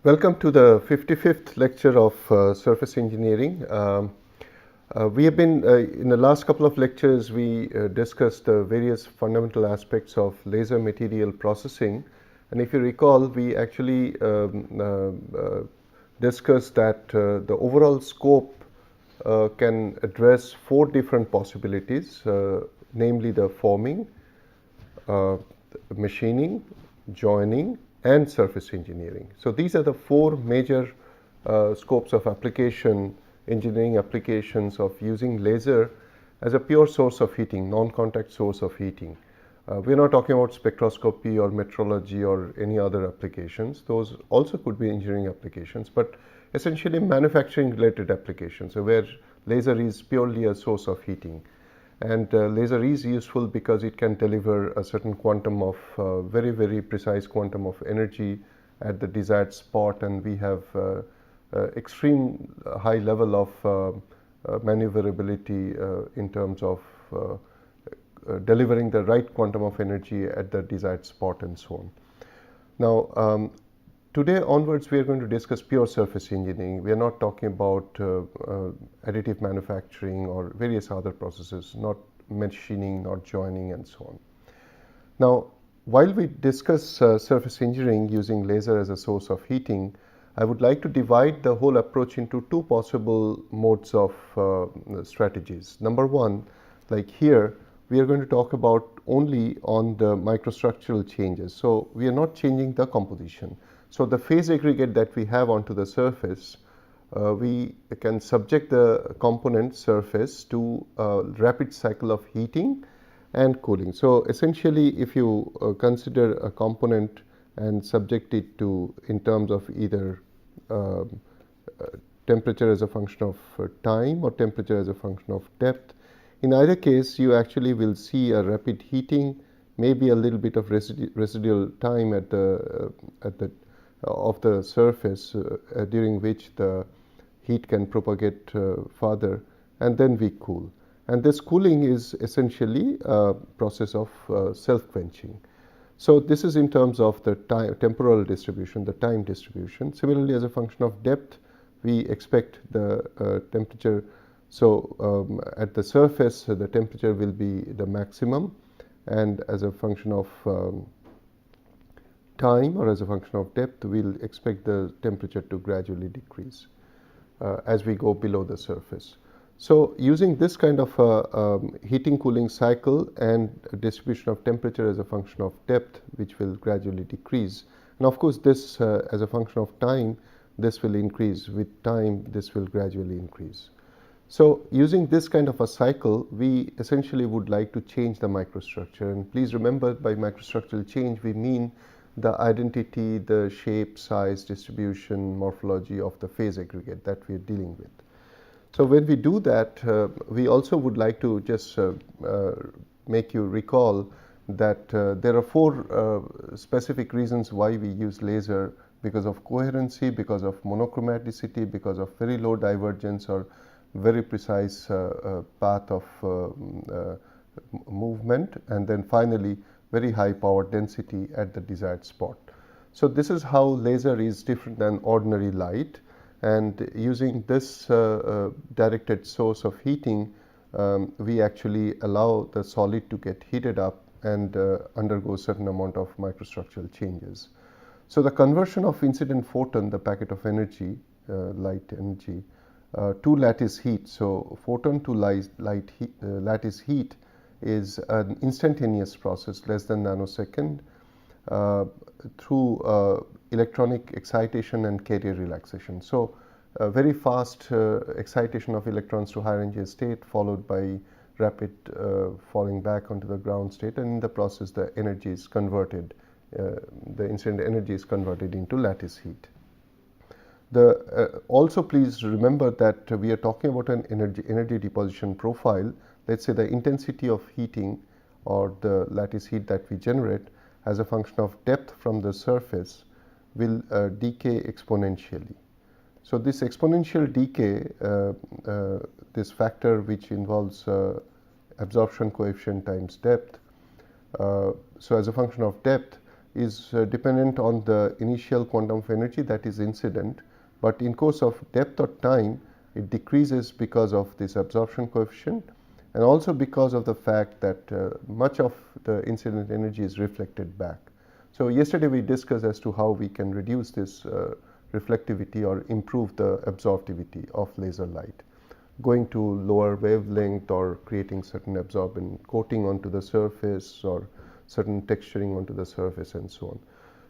Welcome to the 55th lecture of surface engineering. We have been, in the last couple of lectures, we discussed the various fundamental aspects of laser material processing. And if you recall, we actually discussed that the overall scope can address 4 different possibilities, namely the forming, machining, joining, and surface engineering. So these are the 4 major scopes of application, engineering applications of using laser as a pure source of heating, non-contact source of heating. We're not talking about spectroscopy or metrology or any other applications. Those also could be engineering applications, but essentially manufacturing related applications, so where laser is purely a source of heating. And laser is useful because it can deliver a certain quantum of very, very precise quantum of energy at the desired spot, and we have extreme high level of maneuverability in terms of delivering the right quantum of energy at the desired spot and so on. Now, today onwards, we are going to discuss pure surface engineering. We are not talking about additive manufacturing or various other processes, not machining, not joining, and so on. Now, while we discuss surface engineering using laser as a source of heating, I would like to divide the whole approach into 2 possible modes of strategies. Number 1, like here, we are going to talk about only on the microstructural changes. So we are not changing the composition. So the phase aggregate that we have onto the surface, we can subject the component surface to a rapid cycle of heating and cooling. So essentially, if you consider a component and subject it to, in terms of either temperature as a function of time or temperature as a function of depth, in either case, you actually will see a rapid heating, maybe a little bit of residual time at the of the surface during which the heat can propagate further, and then we cool. And this cooling is essentially a process of self-quenching. So this is in terms of the temporal distribution, the time distribution. Similarly, as a function of depth, we expect the temperature. So at the surface, the temperature will be the maximum, and as a function of time or as a function of depth, we'll expect the temperature to gradually decrease as we go below the surface. So using this kind of heating cooling cycle and distribution of temperature as a function of depth, which will gradually decrease, and of course this as a function of time, this will increase. With time, this will gradually increase. So using this kind of a cycle, we essentially would like to change the microstructure. And please remember, by microstructural change, we mean the identity, the shape, size, distribution, morphology of the phase aggregate that we are dealing with. So when we do that, we also would like to just make you recall that there are 4 specific reasons why we use laser: because of coherency, because of monochromaticity, because of very low divergence or very precise path of movement, and then finally very high power density at the desired spot. So this is how laser is different than ordinary light, and using this directed source of heating, we actually allow the solid to get heated up and undergo a certain amount of microstructural changes. So the conversion of incident photon, the packet of energy, light energy, to lattice heat. So photon to lattice heat is an instantaneous process, less than nanosecond, through electronic excitation and carrier relaxation. So very fast excitation of electrons to higher energy state, followed by rapid falling back onto the ground state, and in the process the energy is converted, the incident energy is converted into lattice heat. Also please remember that we are talking about an energy deposition profile. Let's say the intensity of heating or the lattice heat that we generate as a function of depth from the surface will decay exponentially. So this exponential decay, this factor which involves absorption coefficient times depth, so as a function of depth, is dependent on the initial quantum of energy that is incident, but in course of depth or time it decreases because of this absorption coefficient, and also because of the fact that much of the incident energy is reflected back. So yesterday we discussed as to how we can reduce this reflectivity or improve the absorptivity of laser light, going to lower wavelength or creating certain absorbent coating onto the surface or certain texturing onto the surface and so on.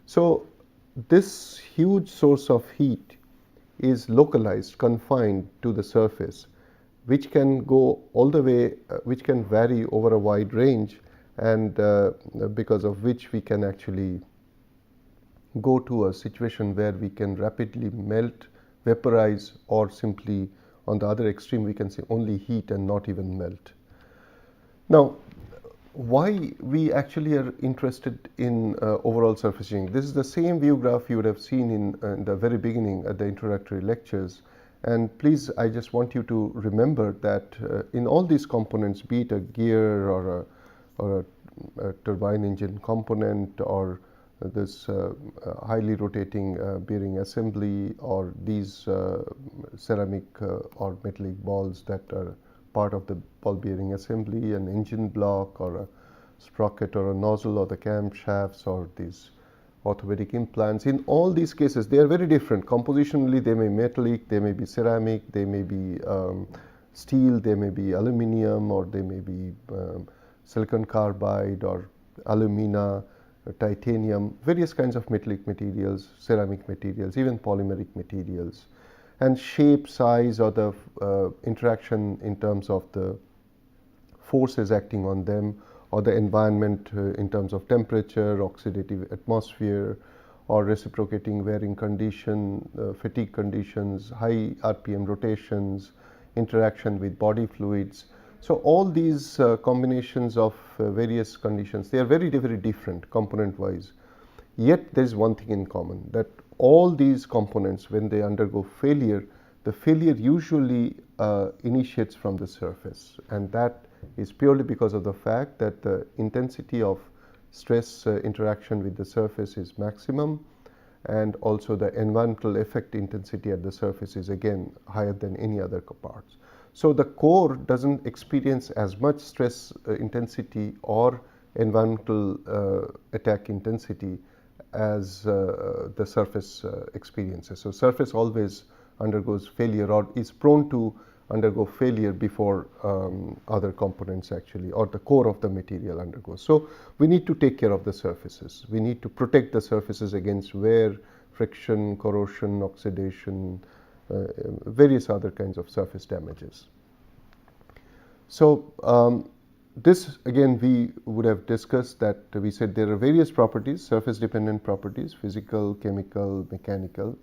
So this huge source of heat is localized, confined to the surface, which can go all the way, which can vary over a wide range, and because of which we can actually go to a situation where we can rapidly melt, vaporize, or simply on the other extreme we can say only heat and not even melt. Now, why we actually are interested in overall surface engineering? This is the same view graph you would have seen in the very beginning at the introductory lectures. And please, I just want you to remember that in all these components, be it a gear or a turbine engine component, or this highly rotating bearing assembly, or these ceramic or metallic balls that are part of the ball bearing assembly, an engine block or a sprocket or a nozzle or the camshafts or these orthopedic implants. In all these cases, they are very different. Compositionally, they may be metallic, they may be ceramic, they may be steel, they may be aluminum, or they may be silicon carbide or alumina, titanium, various kinds of metallic materials, ceramic materials, even polymeric materials. And shape, size, or the interaction in terms of the forces acting on them, or the environment in terms of temperature, oxidative atmosphere, or reciprocating wearing condition, fatigue conditions, high RPM rotations, interaction with body fluids. So all these combinations of various conditions, they are very, very different component wise. Yet there is one thing in common, that all these components, when they undergo failure, the failure usually initiates from the surface, and that is purely because of the fact that the intensity of stress interaction with the surface is maximum, and also the environmental effect intensity at the surface is again higher than any other parts. So the core doesn't experience as much stress intensity or environmental attack intensity as the surface experiences. So surface always undergoes failure or is prone to undergo failure before other components actually, or the core of the material undergoes. So we need to take care of the surfaces. We need to protect the surfaces against wear, friction, corrosion, oxidation, various other kinds of surface damages. So this again we would have discussed that we said there are various properties, surface dependent properties, physical, chemical, mechanical,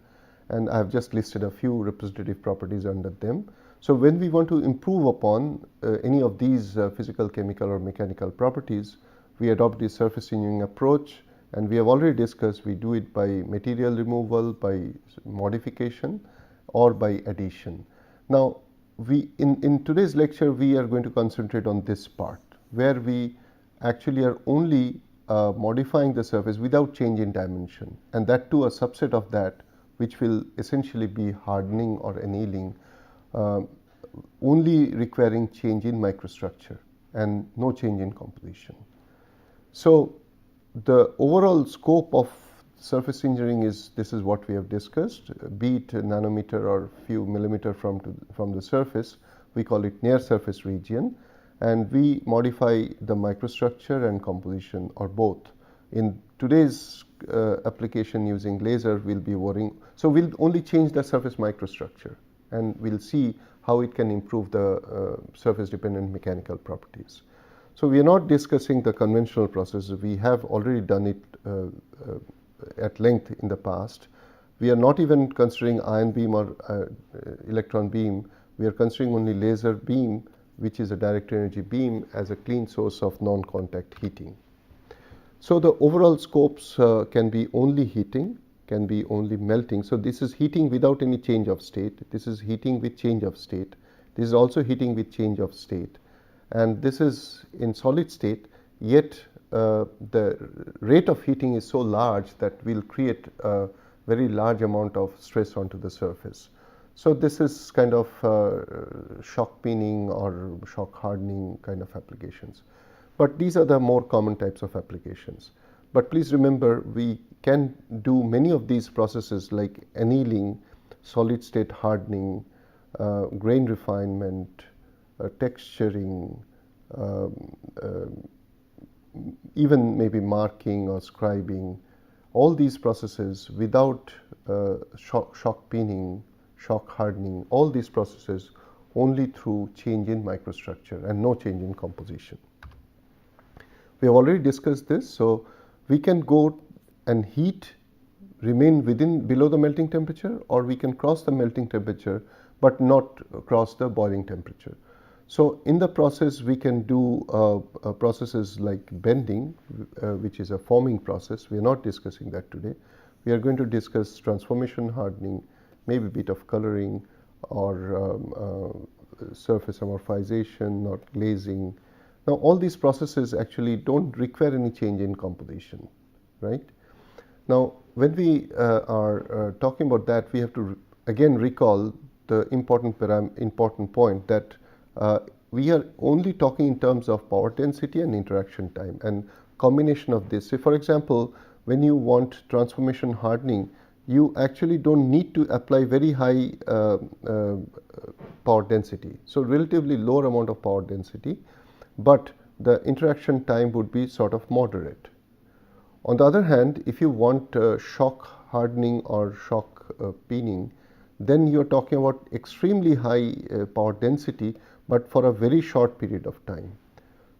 and I have just listed a few representative properties under them. So when we want to improve upon any of these physical, chemical, or mechanical properties, we adopt the surface engineering approach, and we have already discussed we do it by material removal, by modification, or by addition. Now, in today's lecture, we are going to concentrate on this part, where we actually are only modifying the surface without change in dimension, and that too a subset of that, which will essentially be hardening or annealing, only requiring change in microstructure and no change in composition. So the overall scope of surface engineering is, this is what we have discussed, be it a nanometer or few millimeter from the surface, we call it near surface region, and we modify the microstructure and composition, or both. In today's application using laser, we'll be worrying, so we'll only change the surface microstructure, and we'll see how it can improve the surface dependent mechanical properties. So we are not discussing the conventional processes. We have already done it at length in the past. We are not even considering ion beam or electron beam. We are considering only laser beam, which is a direct energy beam, as a clean source of non-contact heating. So the overall scopes can be only heating, can be only melting. So this is heating without any change of state. This is heating with change of state. This is also heating with change of state. And this is in solid state, yet the rate of heating is so large that will create a very large amount of stress onto the surface. So this is kind of shock peening or shock hardening kind of applications. But these are the more common types of applications. But please remember, we can do many of these processes like annealing, solid state hardening, grain refinement, texturing, even maybe marking or scribing, all these processes without shock peening, shock hardening, all these processes only through change in microstructure and no change in composition. We have already discussed this, so we can go and heat, remain below the melting temperature, or we can cross the melting temperature but not cross the boiling temperature. So in the process we can do processes like bending, which is a forming process. We are not discussing that today. We are going to discuss transformation hardening, maybe a bit of coloring, or surface amorphization or glazing. Now all these processes actually don't require any change in composition, right? Now when we are talking about that, we have to again recall the important point that we are only talking in terms of power density and interaction time, and combination of this. So for example, when you want transformation hardening, you actually don't need to apply very high power density, so relatively lower amount of power density, but the interaction time would be sort of moderate. On the other hand, if you want shock hardening or shock peening, then you are talking about extremely high power density, but for a very short period of time.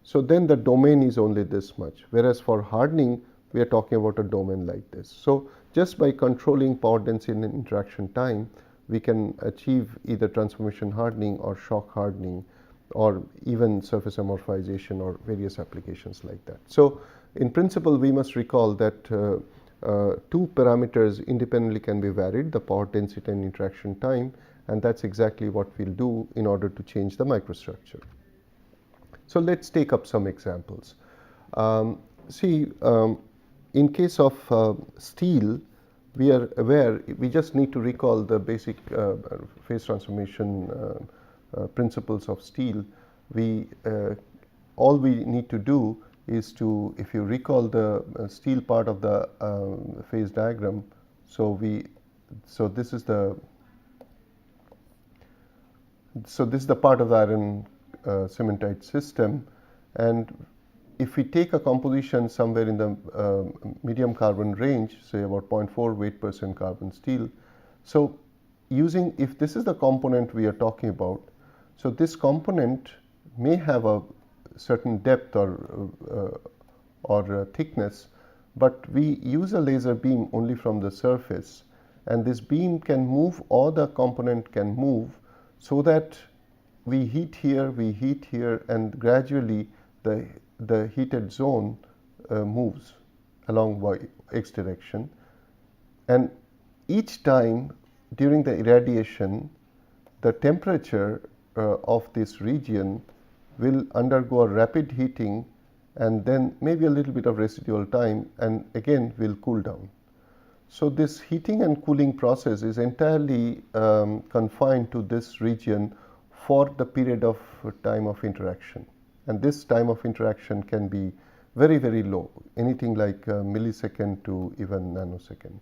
So then the domain is only this much, whereas for hardening we are talking about a domain like this. So just by controlling power density and interaction time, we can achieve either transformation hardening or shock hardening, or even surface amorphization or various applications like that. So in principle, we must recall that two parameters independently can be varied, the power density and interaction time, and that's exactly what we'll do in order to change the microstructure. So let's take up some examples. In case of steel, we are aware, we just need to recall the basic phase transformation principles of steel. All we need to do is to, if you recall the steel part of the phase diagram, so this is the part of the iron cementite system, and if we take a composition somewhere in the medium carbon range, say about 0.4 weight% carbon steel, so if this is the component we are talking about, so this component may have a certain depth or thickness, but we use a laser beam only from the surface, and this beam can move, or the component can move, so that we heat here, and gradually the heated zone moves along by x direction, and each time during the irradiation, the temperature of this region will undergo a rapid heating, and then maybe a little bit of residual time, and again will cool down. So this heating and cooling process is entirely confined to this region for the period of time of interaction, and this time of interaction can be very, very low, anything like a millisecond to even nanosecond.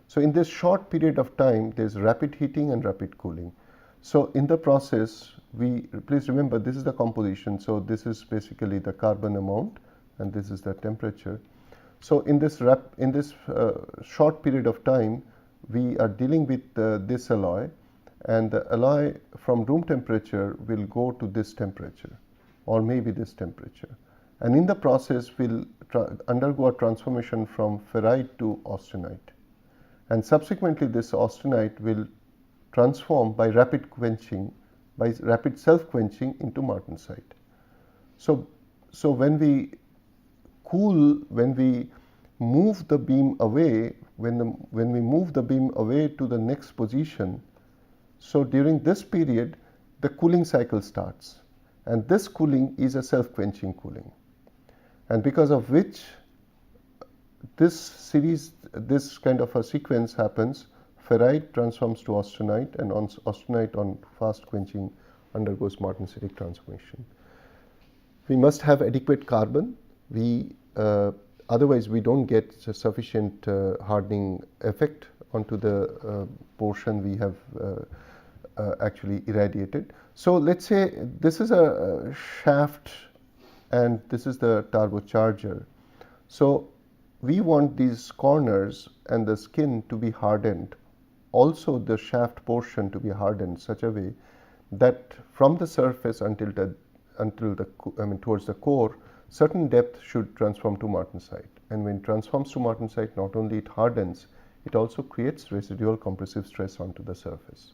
So in this short period of time, there is rapid heating and rapid cooling. So in the process, please remember, this is the composition. So this is basically the carbon amount, and this is the temperature. So in this short period of time, we are dealing with this alloy, and the alloy from room temperature will go to this temperature, or maybe this temperature, and in the process will undergo a transformation from ferrite to austenite, and subsequently this austenite will transform by rapid self-quenching into martensite. So when we move the beam away, when we move the beam away to the next position, so during this period the cooling cycle starts, and this cooling is a self-quenching cooling. and because of which this kind of a sequence happens. Ferrite transforms to austenite, and austenite on fast quenching undergoes martensitic transformation. We must have adequate carbon. Otherwise we don't get sufficient hardening effect onto the portion we have actually irradiated. So let's say this is a shaft and this is the turbocharger. So we want these corners and the skin to be hardened, also the shaft portion to be hardened such a way that from the surface until towards the core, certain depth should transform to martensite. And when it transforms to martensite, not only it hardens, it also creates residual compressive stress onto the surface.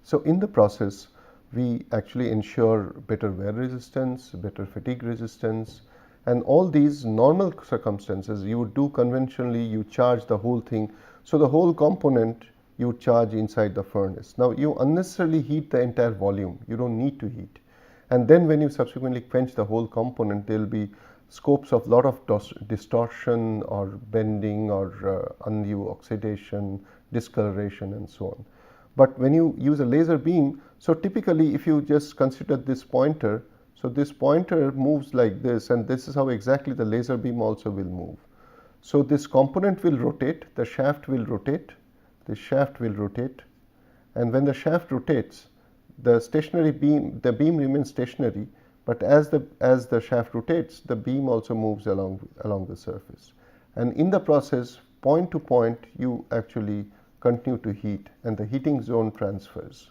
So in the process, we actually ensure better wear resistance, better fatigue resistance, and all these normal circumstances you would do conventionally. You charge the whole thing, so the whole component you charge inside the furnace. Now you unnecessarily heat the entire volume, you don't need to heat. And then when you subsequently quench the whole component, there will be scopes of lot of distortion or bending or undue oxidation, discoloration, and so on. But when you use a laser beam, so typically if you just consider this pointer, so this pointer moves like this, and this is how exactly the laser beam also will move. So this component will rotate, the shaft will rotate, the shaft will rotate, and when the shaft rotates, the beam remains stationary, but as the shaft rotates, the beam also moves along the surface. And in the process, point to point, you actually continue to heat, and the heating zone transfers.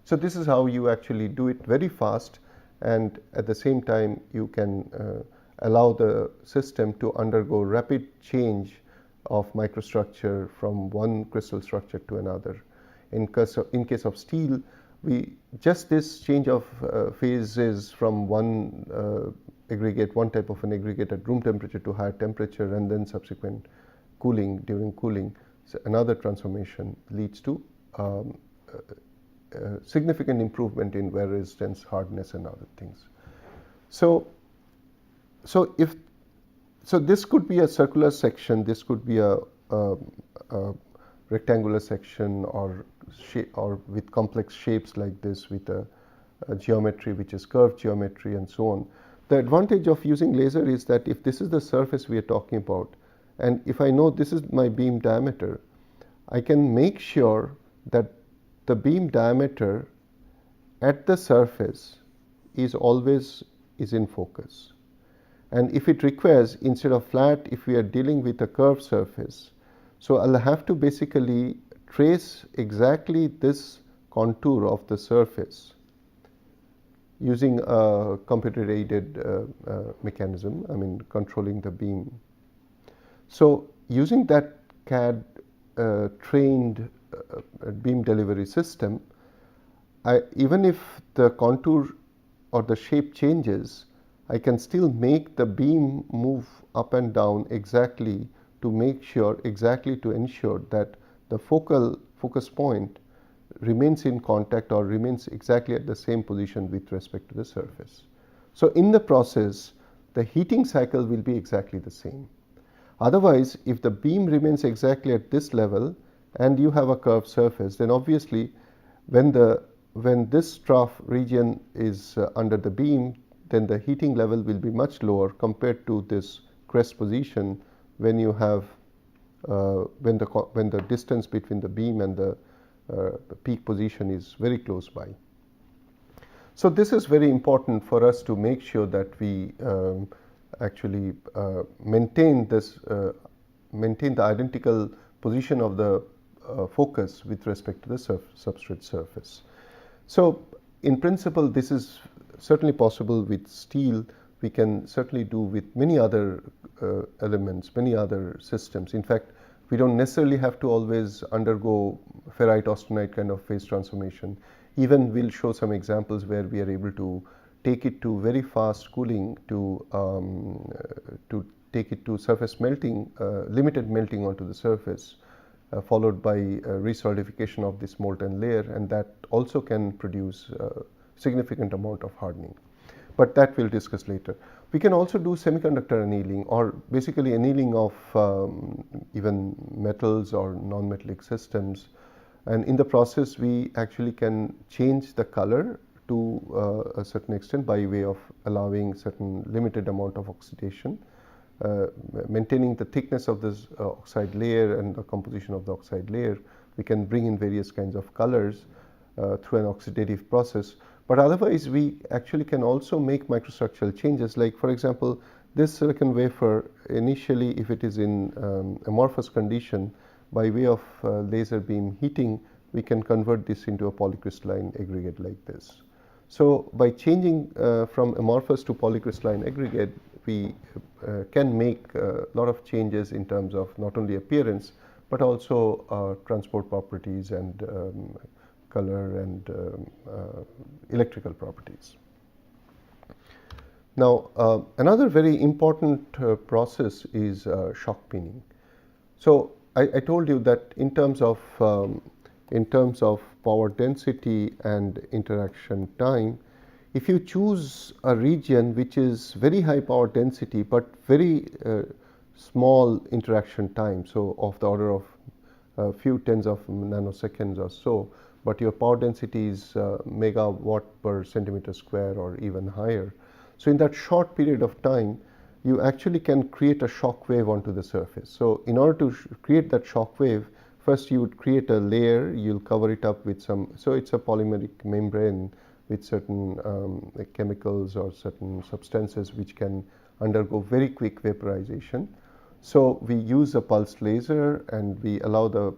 So this is how you actually do it very fast, and at the same time you can allow the system to undergo rapid change of microstructure from one crystal structure to another. In case of steel, this change of phases from one type of an aggregate at room temperature to higher temperature, and then subsequent cooling, during cooling, so another transformation leads to significant improvement in wear resistance, hardness, and other things. So this could be a circular section, this could be a rectangular section, or with complex shapes like this, with a geometry which is curved geometry and so on. The advantage of using laser is that if this is the surface we are talking about, and if I know this is my beam diameter, I can make sure that the beam diameter at the surface is always in focus. And if it requires, instead of flat, if we are dealing with a curved surface, so I'll have to basically trace exactly this contour of the surface using a computer-aided mechanism, controlling the beam. So using that CAD trained beam delivery system, even if the contour or the shape changes, I can still make the beam move up and down exactly to ensure that the focus point remains in contact or remains exactly at the same position with respect to the surface. So in the process, the heating cycle will be exactly the same. Otherwise, if the beam remains exactly at this level and you have a curved surface, then obviously when this trough region is under the beam, then the heating level will be much lower compared to this crest position when you have when the distance between the beam and the peak position is very close by. So this is very important for us to make sure that we actually maintain the identical position of the focus with respect to the substrate surface. So in principle, this is certainly possible with steel. We can certainly do with many other elements, many other systems. In fact, we don't necessarily have to always undergo ferrite austenite kind of phase transformation. Even we'll show some examples where we are able to take it to very fast cooling to take it to surface melting, limited melting onto the surface, followed by resolidification of this molten layer, and that also can produce a significant amount of hardening. But that we'll discuss later. We can also do semiconductor annealing, or basically annealing of even metals or non-metallic systems. And in the process, we actually can change the color to a certain extent by way of allowing certain limited amount of oxidation, maintaining the thickness of this oxide layer and the composition of the oxide layer. We can bring in various kinds of colors through an oxidative process. But otherwise, we actually can also make microstructural changes. Like, for example, this silicon wafer, initially, if it is in amorphous condition, by way of laser beam heating, we can convert this into a polycrystalline aggregate like this. So by changing from amorphous to polycrystalline aggregate, we can make a lot of changes in terms of not only appearance, but also transport properties and color and electrical properties. Now, another very important process is shock peening. So I told you that in terms of power density and interaction time, if you choose a region which is very high power density but very small interaction time, so of the order of a few tens of nanoseconds or so, but your power density is megawatt per centimeter square or even higher. So in that short period of time, you actually can create a shock wave onto the surface. So in order to create that shock wave, first you would create a layer, you'll cover it up with some, so it's a polymeric membrane with certain chemicals or certain substances which can undergo very quick vaporization. So we use a pulsed laser and we allow the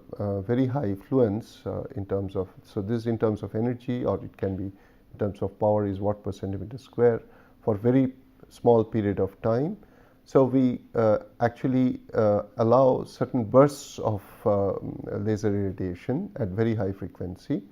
very high fluence in terms of, so this is in terms of energy, or it can be in terms of power is watt per centimeter square for very small period of time. So we actually allow certain bursts of laser irradiation at very high frequency,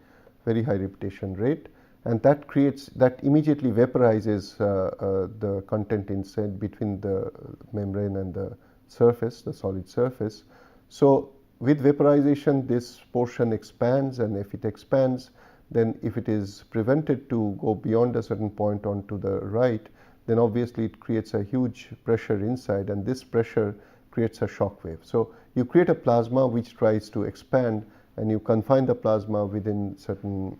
very high repetition rate, and that creates, that immediately vaporizes the content inside between the membrane and the surface, the solid surface. So with vaporization, this portion expands, and if it expands, then if it is prevented to go beyond a certain point onto the right, then obviously it creates a huge pressure inside, and this pressure creates a shock wave. So you create a plasma which tries to expand, and you confine the plasma within certain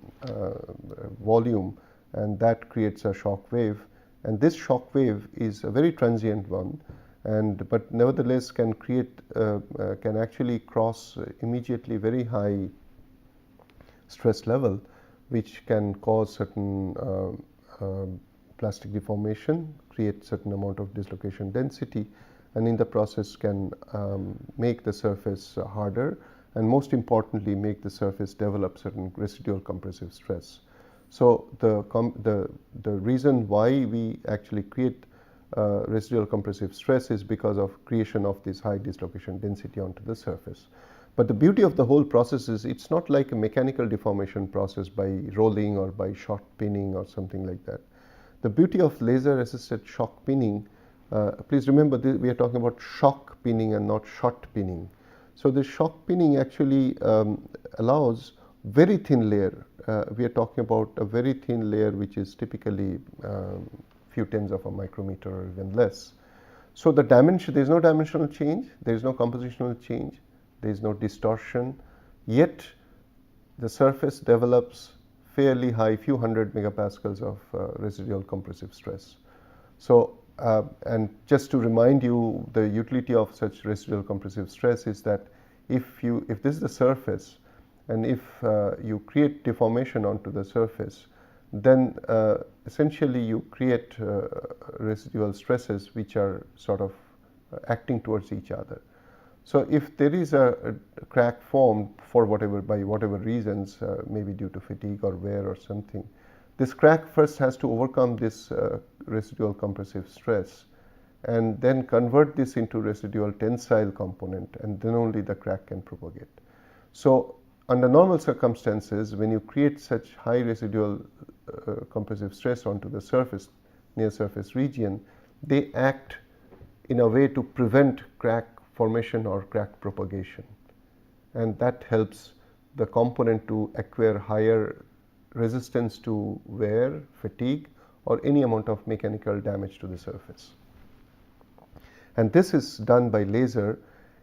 volume, and that creates a shock wave. And this shock wave is a very transient one, and but nevertheless can create can actually cross immediately very high stress level, which can cause certain plastic deformation, create certain amount of dislocation density, and in the process can make the surface harder, and most importantly make the surface develop certain residual compressive stress. So the reason why we actually create residual compressive stress is because of creation of this high dislocation density onto the surface. But the beauty of the whole process is it's not like a mechanical deformation process by rolling or by shock peening or something like that. The beauty of laser assisted shock peening, please remember we are talking about shock peening and not shot peening. So the shock peening actually allows very thin layer. We are talking about a very thin layer which is typically few tens of a micrometer or even less. So the dimension, there is no dimensional change, there is no compositional change, there is no distortion, yet the surface develops fairly high, few hundred megapascals of residual compressive stress. So and just to remind you, the utility of such residual compressive stress is that if this is the surface, and if you create deformation onto the surface, then essentially you create residual stresses which are sort of acting towards each other. So if there is a crack formed for by whatever reasons, maybe due to fatigue or wear or something, this crack first has to overcome this residual compressive stress and then convert this into residual tensile component, and then only the crack can propagate. So under normal circumstances, when you create such high residual compressive stress onto the surface, near surface region, they act in a way to prevent crack formation or crack propagation, and that helps the component to acquire higher resistance to wear, fatigue, or any amount of mechanical damage to the surface. And this is done by laser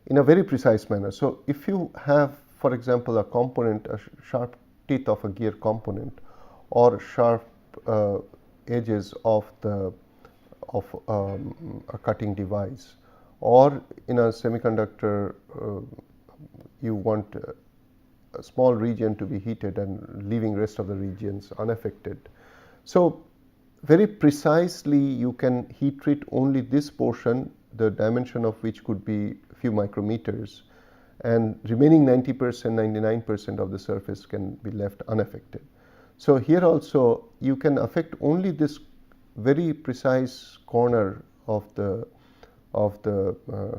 in a very precise manner. So if you have, for example, a component, a sharp teeth of a gear component, or sharp edges of a cutting device, or in a semiconductor you want a small region to be heated and leaving rest of the regions unaffected. So very precisely you can heat treat only this portion, the dimension of which could be few micrometers, and remaining 90%, 99% of the surface can be left unaffected. So here also you can affect only this very precise corner of the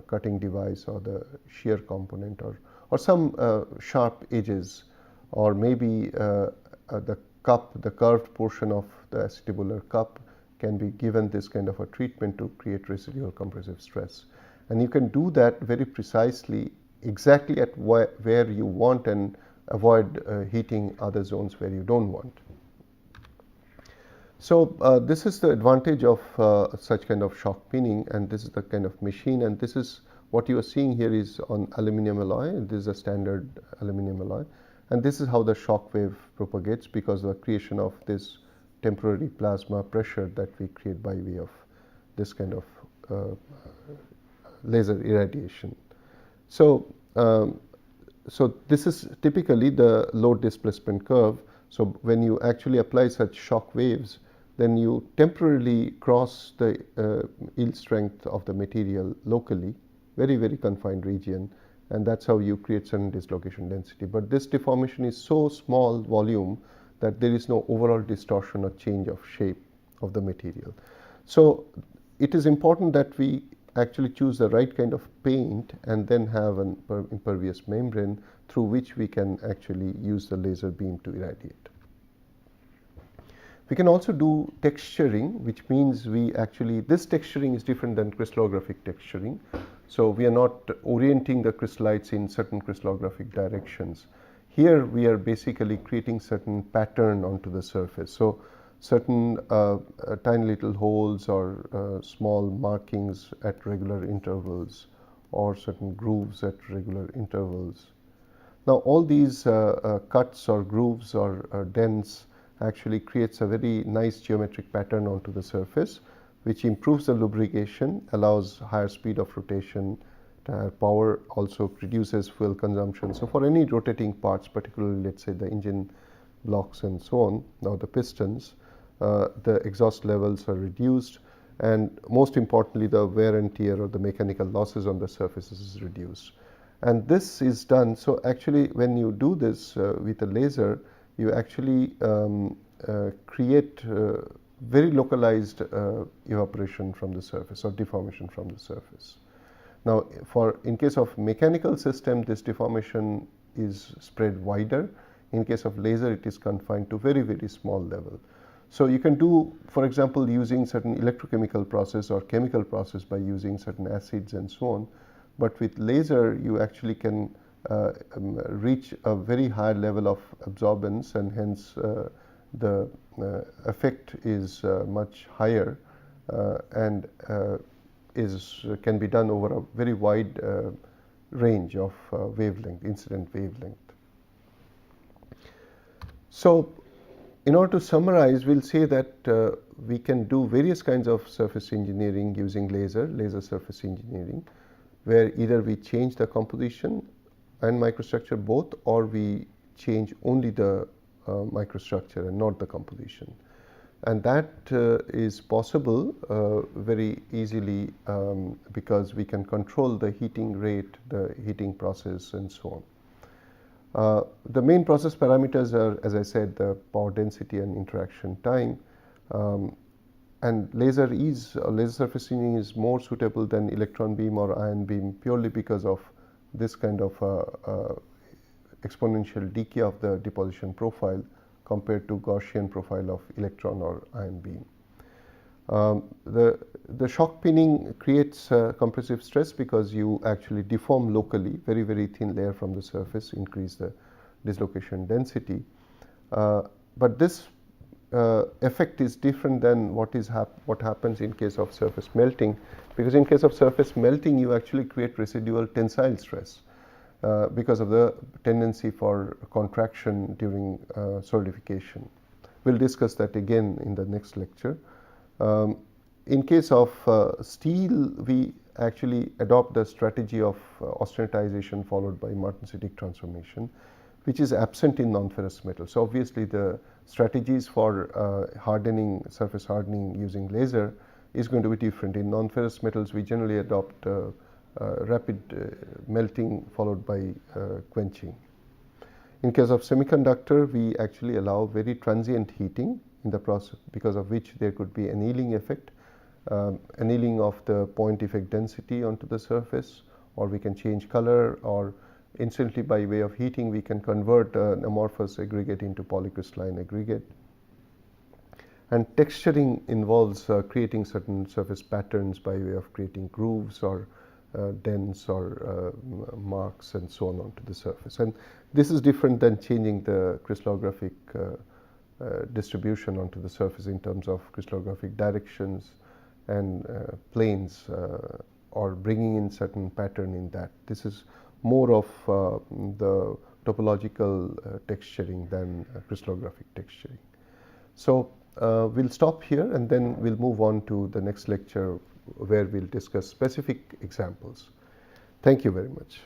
cutting device, or the shear component, or some sharp edges, or maybe the cup, the curved portion of the acetabular cup can be given this kind of a treatment to create residual compressive stress. And you can do that very precisely, exactly at where you want, and avoid heating other zones where you don't want. So this is the advantage of such kind of shock peening, and this is the kind of machine, and this is what you are seeing here is on aluminum alloy. This is a standard aluminum alloy, and this is how the shock wave propagates because of the creation of this temporary plasma pressure that we create by way of this kind of laser irradiation. So so this is typically the load displacement curve. So when you actually apply such shock waves, then you temporarily cross the yield strength of the material locally, very, very confined region, and that's how you create certain dislocation density. But this deformation is so small volume that there is no overall distortion or change of shape of the material. So it is important that we actually choose the right kind of paint and then have an impervious membrane through which we can actually use the laser beam to irradiate. We can also do texturing, which means we actually, this texturing is different than crystallographic texturing. So we are not orienting the crystallites in certain crystallographic directions. Here we are basically creating certain pattern onto the surface. So certain tiny little holes or small markings at regular intervals, or certain grooves at regular intervals. Now all these cuts or grooves or dents actually creates a very nice geometric pattern onto the surface, which improves the lubrication, allows higher speed of rotation, tire power, also reduces fuel consumption. So for any rotating parts, particularly let's say the engine blocks and so on, now the pistons, the exhaust levels are reduced, and most importantly the wear and tear or the mechanical losses on the surfaces is reduced. And this is done, so actually when you do this with a laser, you actually create very localized evaporation from the surface or deformation from the surface. Now in case of mechanical system, this deformation is spread wider. In case of laser, it is confined to very, very small level. So you can do, for example, using certain electrochemical process or chemical process by using certain acids and so on. But with laser, you actually can reach a very high level of absorbance, and hence the effect is much higher and can be done over a very wide range of wavelength, incident wavelength. So in order to summarize, we'll say that we can do various kinds of surface engineering using laser surface engineering, where either we change the composition and microstructure both, or we change only the microstructure and not the composition. And that is possible very easily because we can control the heating rate, the heating process, and so on. The main process parameters are, as I said, the power density and interaction time. And laser surface engineering is more suitable than electron beam or ion beam purely because of this kind of exponential decay of the deposition profile compared to Gaussian profile of electron or ion beam. The shock peening creates compressive stress because you actually deform locally, very, very thin layer from the surface, increase the dislocation density. But this effect is different than what happens in case of surface melting, because in case of surface melting you actually create residual tensile stress because of the tendency for contraction during solidification. We'll discuss that again in the next lecture. In case of steel, we actually adopt the strategy of austenitization followed by martensitic transformation, which is absent in non-ferrous metals. So obviously the strategies for hardening, surface hardening using laser is going to be different. In non-ferrous metals, we generally adopt rapid melting followed by quenching. In case of semiconductor, we actually allow very transient heating in the process, because of which there could be annealing effect, annealing of the point effect density onto the surface, or we can change color, or instantly by way of heating we can convert an amorphous aggregate into polycrystalline aggregate. And texturing involves creating certain surface patterns by way of creating grooves or dents or marks and so on onto the surface. And this is different than changing the crystallographic distribution onto the surface in terms of crystallographic directions and planes, or bringing in certain pattern in that. This is more of the topological texturing than crystallographic texturing. So we'll stop here and then we'll move on to the next lecture where we'll discuss specific examples. Thank you very much.